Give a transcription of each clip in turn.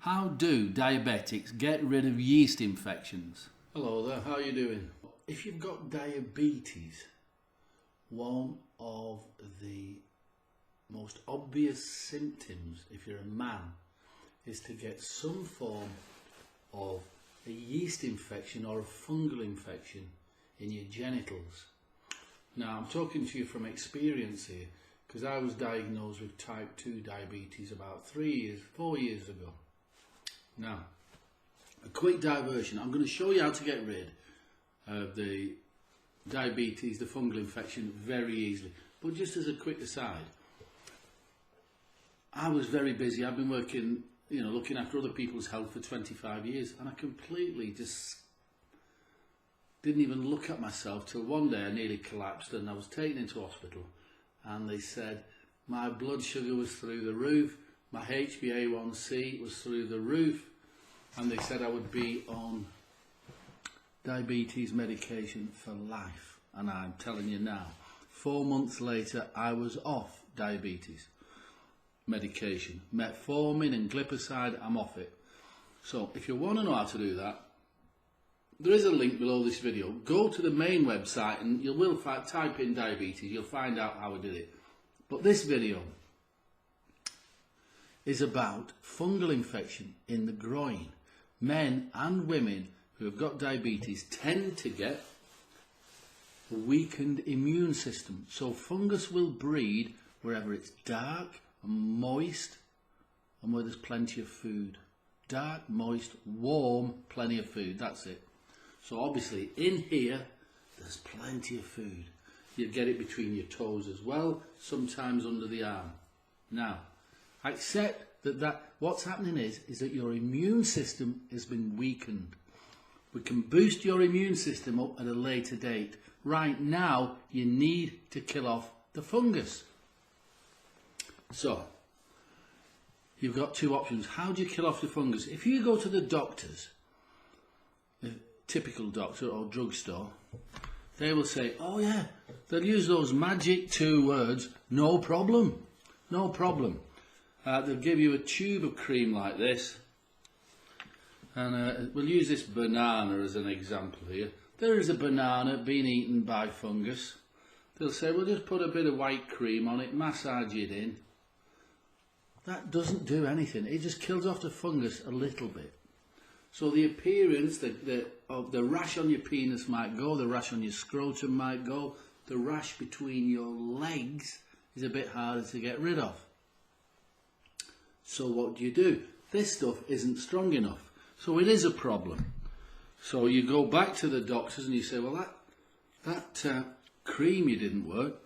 How do diabetics get rid of yeast infections? Hello there, how are you doing? If you've got diabetes, one of the most obvious symptoms, if you're a man, is to get some form of a yeast infection or a fungal infection in your genitals. Now, I'm talking to you from experience here, because I was diagnosed with type 2 diabetes about 4 years ago. Now, a quick diversion. I'm going to show you how to get rid of the diabetes, the fungal infection, very easily. But just as a quick aside, I was very busy. I've been working, looking after other people's health for 25 years, and I completely just didn't even look at myself till one day I nearly collapsed, and I was taken into hospital, and they said my blood sugar was through the roof, my HbA1c was through the roof, and they said I would be on diabetes medication for life. And I'm telling you now, 4 months later, I was off diabetes medication. Metformin and glipizide, I'm off it. So if you want to know how to do that, there is a link below this video. Go to the main website and you will type in diabetes, you'll find out how I did it. But this video is about fungal infection in the groin. Men and women who have got diabetes tend to get a weakened immune system. So fungus will breed wherever it's dark and moist and where there's plenty of food. Dark, moist, warm, plenty of food, that's it. So obviously in here there's plenty of food. You get it between your toes as well, sometimes under the arm. Now, accept that what's happening is that your immune system has been weakened. We can boost your immune system up at a later date. Right now, you need to kill off the fungus. So, you've got two options. How do you kill off the fungus? If you go to the doctors, the typical doctor or drugstore, they will say, oh yeah, they'll use those magic 2 words, no problem, no problem. They'll give you a tube of cream like this, and we'll use this banana as an example here. There is a banana being eaten by fungus. They'll say, well, just put a bit of white cream on it, massage it in. That doesn't do anything. It just kills off the fungus a little bit. So the appearance of the rash on your penis might go, the rash on your scrotum might go, the rash between your legs is a bit harder to get rid of. So what do? This stuff isn't strong enough. So it is a problem. So you go back to the doctors and you say, well, that cream you didn't work,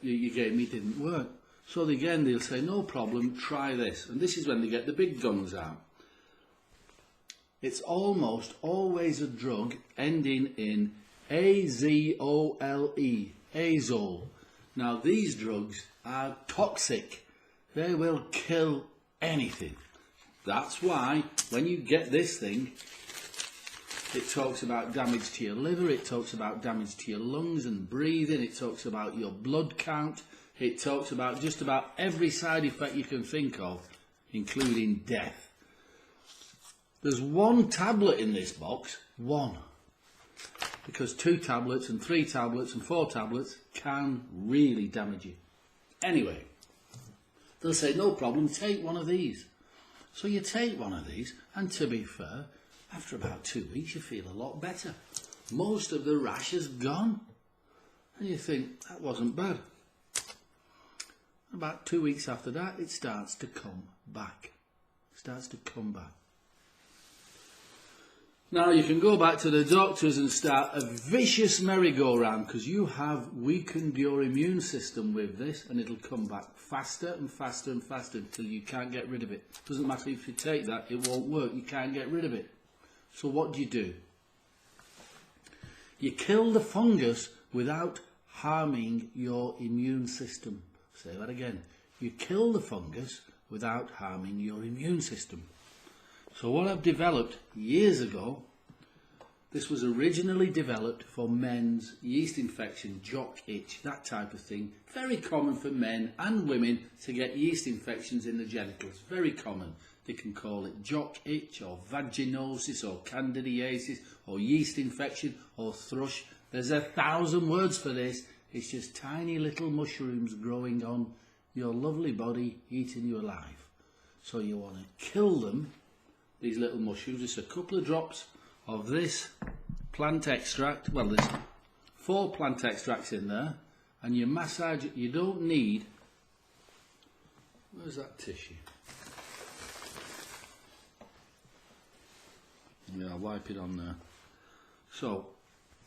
you gave me didn't work. So again, they'll say, no problem, try this. And this is when they get the big guns out. It's almost always a drug ending in azole, azole. Now these drugs are toxic. They will kill anything. That's why when you get this thing, it talks about damage to your liver, it talks about damage to your lungs and breathing, it talks about your blood count, it talks about just about every side effect you can think of, including death. There's 1 tablet in this box, 1. Because 2 tablets and 3 tablets and 4 tablets can really damage you. Anyway, they'll say, no problem, take one of these. So you take one of these, and to be fair, after about 2 weeks, you feel a lot better. Most of the rash is gone. And you think, that wasn't bad. About 2 weeks after that, it starts to come back. Now you can go back to the doctors and start a vicious merry-go-round because you have weakened your immune system with this, and it'll come back faster and faster and faster until you can't get rid of it. Doesn't matter if you take that, it won't work. You can't get rid of it. So what do? You kill the fungus without harming your immune system. Say that again. You kill the fungus without harming your immune system. So what I've developed years ago This was originally developed for men's yeast infection, jock itch, that type of thing. Very common for men and women to get yeast infections in the genitals. Very common. They can call it jock itch or vaginosis or candidiasis or yeast infection or thrush. There's 1,000 words for this. It's just tiny little mushrooms growing on your lovely body, eating you alive. So you want to kill them, these little mushrooms. Just a couple of drops of this plant extract. Well, there's 4 plant extracts in there, and you massage it. You don't need, where's that tissue? Yeah, I'll wipe it on there. So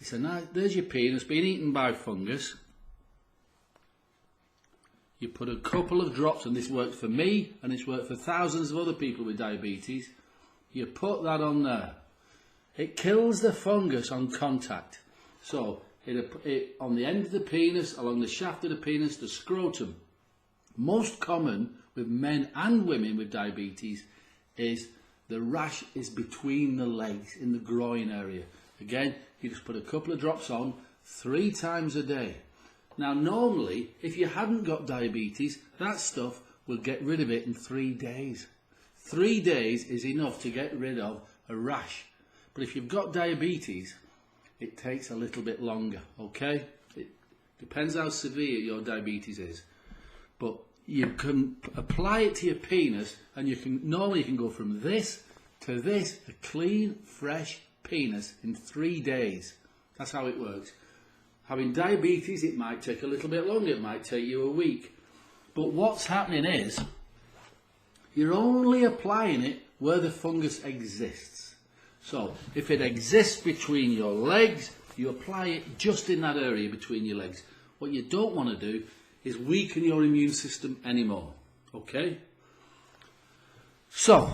it's a nice, there's your penis being eaten by fungus. You put a couple of drops, and this worked for me and it's worked for thousands of other people with diabetes. You put that on there. It kills the fungus on contact. So it on the end of the penis, along the shaft of the penis, the scrotum. Most common with men and women with diabetes is the rash is between the legs, in the groin area. Again, you just put a couple of drops on 3 times a day. Now normally, if you hadn't got diabetes, that stuff will get rid of it in 3 days. 3 days is enough to get rid of a rash. But if you've got diabetes, it takes a little bit longer, okay? It depends how severe your diabetes is. But you can apply it to your penis, and normally you can go from this to this, a clean, fresh penis in 3 days. That's how it works. Having diabetes, it might take a little bit longer. It might take you a week. But what's happening is, you're only applying it where the fungus exists. So, if it exists between your legs, you apply it just in that area between your legs. What you don't want to do is weaken your immune system anymore. Okay? So,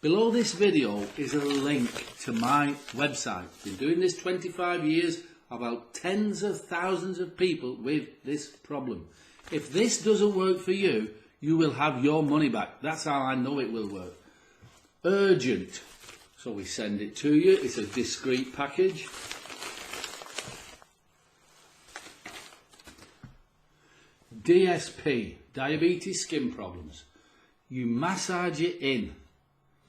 below this video is a link to my website. I've been doing this 25 years. I've helped tens of thousands of people with this problem. If this doesn't work for you, you will have your money back. That's how I know it will work. Urgent. So we send it to you. It's a discreet package. DSP, diabetes skin problems. You massage it in.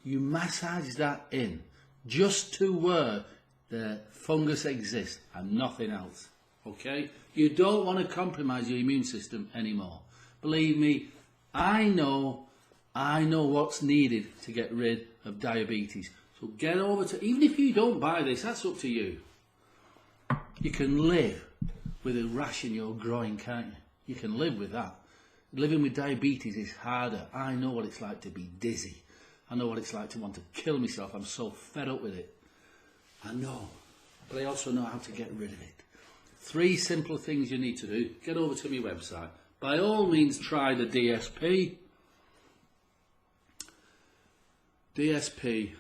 You massage that in just to where the fungus exists and nothing else. Okay? You don't want to compromise your immune system anymore. Believe me, I know what's needed to get rid of diabetes. So get over to, even if you don't buy this, that's up to you. You can live with a rash in your groin, can't you? You can live with that. Living with diabetes is harder. I know what it's like to be dizzy. I know what it's like to want to kill myself. I'm so fed up with it. I know. But I also know how to get rid of it. 3 simple things you need to do. Get over to my website. By all means, try the DSP. DSP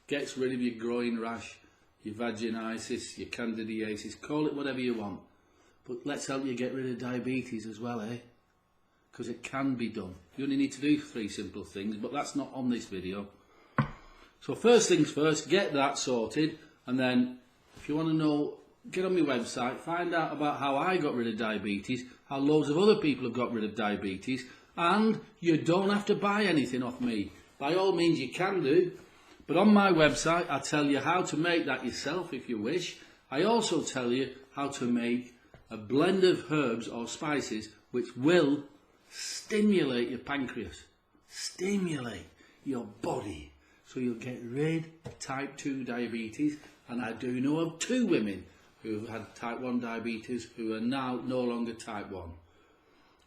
gets rid of your groin rash, your vaginitis, your candidiasis. Call it whatever you want. But let's help you get rid of diabetes as well, eh? Because it can be done. You only need to do 3 simple things, but that's not on this video. So first things first, get that sorted, and then if you want to know, get on my website, find out about how I got rid of diabetes, how loads of other people have got rid of diabetes, and you don't have to buy anything off me. By all means you can do, but on my website I tell you how to make that yourself if you wish. I also tell you how to make a blend of herbs or spices which will stimulate your pancreas, stimulate your body, so you'll get rid of type 2 diabetes. And I do know of 2 women who've had type 1 diabetes who are now no longer type 1.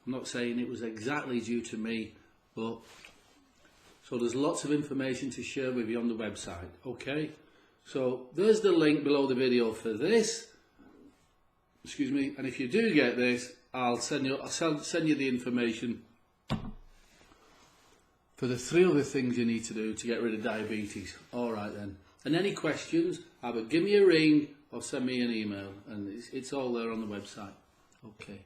I'm not saying it was exactly due to me, but so there's lots of information to share with you on the website. Okay, so there's the link below the video for this. Excuse me, and if you do get this, I'll send you the information for the 3 other things you need to do to get rid of diabetes. All right then. And any questions, either give me a ring or send me an email, and it's all there on the website. Okay.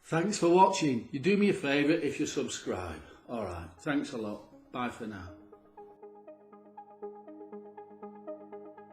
Thanks for watching. You do me a favour if you subscribe. All right. Thanks a lot. Bye for now.